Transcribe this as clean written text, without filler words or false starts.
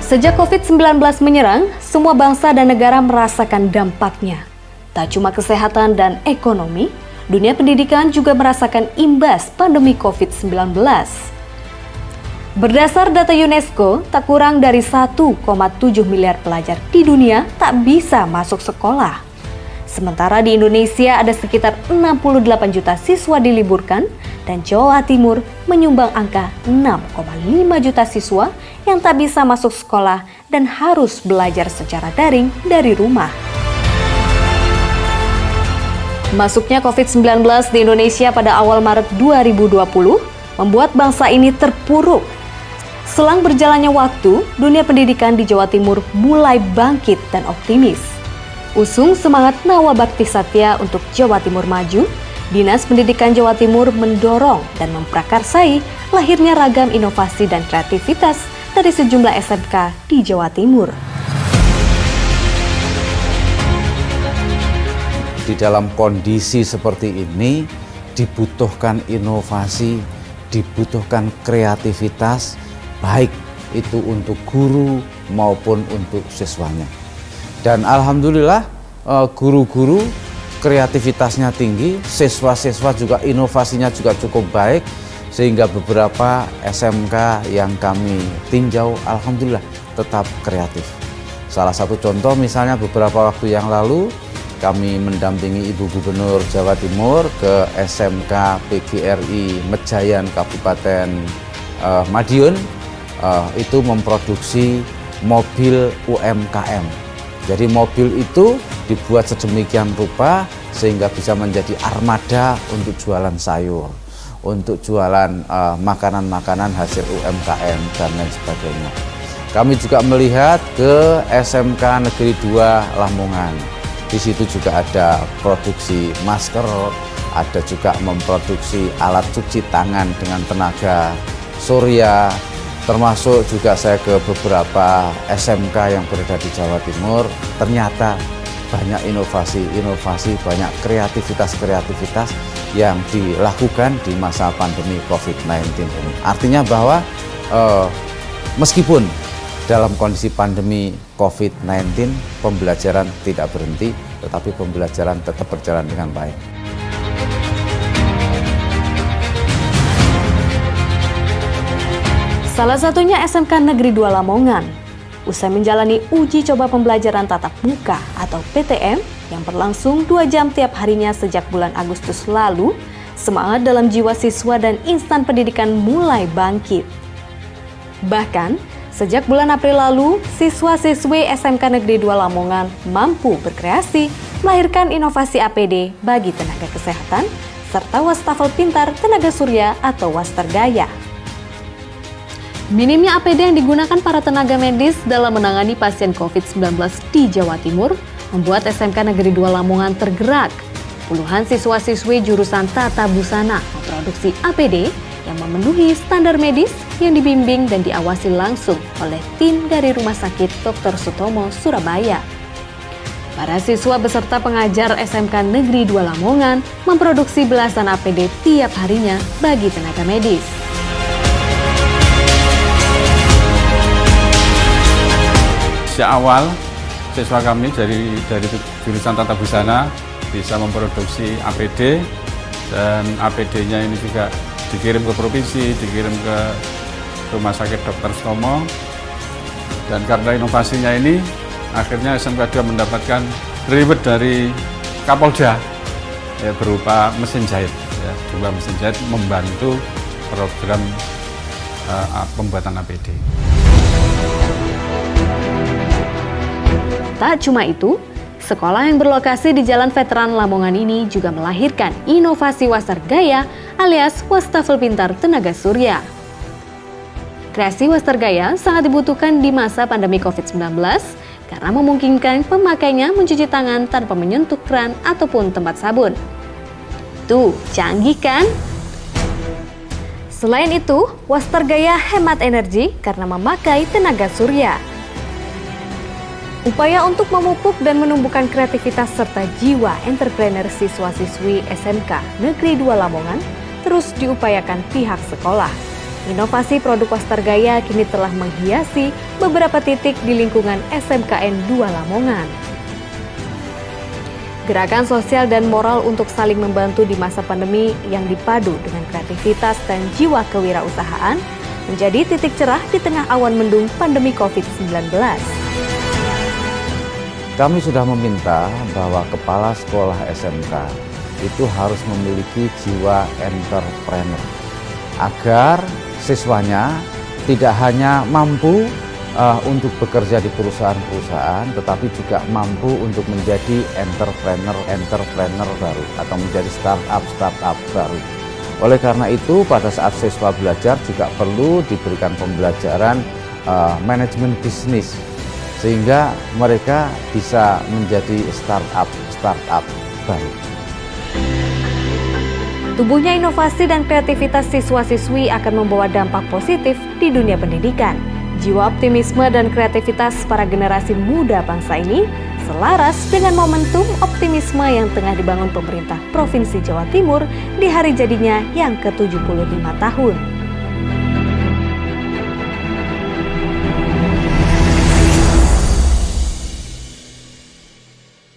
Sejak COVID-19 menyerang, semua bangsa dan negara merasakan dampaknya. Tak cuma kesehatan dan ekonomi, dunia pendidikan juga merasakan imbas pandemi COVID-19. Berdasar data UNESCO, tak kurang dari 1,7 miliar pelajar di dunia tak bisa masuk sekolah. Sementara di Indonesia ada sekitar 68 juta siswa diliburkan dan Jawa Timur menyumbang angka 6,5 juta siswa yang tak bisa masuk sekolah dan harus belajar secara daring dari rumah. Masuknya COVID-19 di Indonesia pada awal Maret 2020 membuat bangsa ini terpuruk. Selang berjalannya waktu, dunia pendidikan di Jawa Timur mulai bangkit dan optimis. Usung semangat Nawabakti Satya untuk Jawa Timur maju, Dinas Pendidikan Jawa Timur mendorong dan memprakarsai lahirnya ragam inovasi dan kreativitas dari sejumlah SMK di Jawa Timur. Di dalam kondisi seperti ini dibutuhkan inovasi, dibutuhkan kreativitas, baik itu untuk guru maupun untuk siswanya. Dan alhamdulillah guru-guru kreativitasnya tinggi, siswa-siswa juga inovasinya juga cukup baik, sehingga beberapa SMK yang kami tinjau alhamdulillah tetap kreatif. Salah satu contoh misalnya beberapa waktu yang lalu kami mendampingi Ibu Gubernur Jawa Timur ke SMK PGRI Mejayan Kabupaten Madiun, itu memproduksi mobil UMKM. Jadi mobil itu dibuat sedemikian rupa sehingga bisa menjadi armada untuk jualan sayur, untuk jualan makanan-makanan hasil UMKM dan lain sebagainya. Kami juga melihat ke SMK Negeri 2 Lamongan. Di situ juga ada produksi masker, ada juga memproduksi alat cuci tangan dengan tenaga surya, termasuk juga saya ke beberapa SMK yang berada di Jawa Timur. Ternyata banyak inovasi, banyak kreativitas yang dilakukan di masa pandemi COVID-19 ini. Artinya bahwa meskipun dalam kondisi pandemi COVID-19, pembelajaran tidak berhenti, tetapi pembelajaran tetap berjalan dengan baik. Salah satunya SMK Negeri 2 Lamongan. Usai menjalani uji coba pembelajaran tatap muka atau PTM yang berlangsung 2 jam tiap harinya sejak bulan Agustus lalu, semangat dalam jiwa siswa dan insan pendidikan mulai bangkit. Bahkan, sejak bulan April lalu, siswa-siswi SMK Negeri 2 Lamongan mampu berkreasi, melahirkan inovasi APD bagi tenaga kesehatan, serta wastafel pintar tenaga surya atau Wastergaya. Minimnya APD yang digunakan para tenaga medis dalam menangani pasien COVID-19 di Jawa Timur membuat SMK Negeri 2 Lamongan tergerak. Puluhan siswa-siswi jurusan Tata Busana memproduksi APD yang memenuhi standar medis yang dibimbing dan diawasi langsung oleh tim dari Rumah Sakit Dr. Sutomo, Surabaya. Para siswa beserta pengajar SMK Negeri 2 Lamongan memproduksi belasan APD tiap harinya bagi tenaga medis. Sejak awal, siswa kami dari jurusan Tata Busana bisa memproduksi APD, dan APD-nya ini juga dikirim ke provinsi, dikirim ke Rumah Sakit Dr. Sutomo. Dan karena inovasinya ini, akhirnya SMK 2 mendapatkan reward dari Kapolda ya, berupa mesin jahit. Ya, 2 mesin jahit membantu program pembuatan APD. Tak cuma itu, sekolah yang berlokasi di Jalan Veteran Lamongan ini juga melahirkan inovasi Wastergaya alias wastafel pintar tenaga surya. Kreasi Wastergaya sangat dibutuhkan di masa pandemi COVID-19 karena memungkinkan pemakainya mencuci tangan tanpa menyentuh keran ataupun tempat sabun. Tuh, canggih kan? Selain itu, Wastergaya hemat energi karena memakai tenaga surya. Upaya untuk memupuk dan menumbuhkan kreativitas serta jiwa entrepreneur siswa-siswi SMK Negeri 2 Lamongan terus diupayakan pihak sekolah. Inovasi produk Wastargaya kini telah menghiasi beberapa titik di lingkungan SMKN 2 Lamongan. Gerakan sosial dan moral untuk saling membantu di masa pandemi yang dipadu dengan kreativitas dan jiwa kewirausahaan menjadi titik cerah di tengah awan mendung pandemi COVID-19. Kami sudah meminta bahwa kepala sekolah SMK itu harus memiliki jiwa entrepreneur agar siswanya tidak hanya mampu untuk bekerja di perusahaan-perusahaan, tetapi juga mampu untuk menjadi entrepreneur baru atau menjadi startup baru. Oleh karena itu, pada saat siswa belajar juga perlu diberikan pembelajaran manajemen bisnis, sehingga mereka bisa menjadi startup baru. Tumbuhnya inovasi dan kreativitas siswa-siswi akan membawa dampak positif di dunia pendidikan. Jiwa optimisme dan kreativitas para generasi muda bangsa ini selaras dengan momentum optimisme yang tengah dibangun pemerintah Provinsi Jawa Timur di hari jadinya yang ke-75 tahun.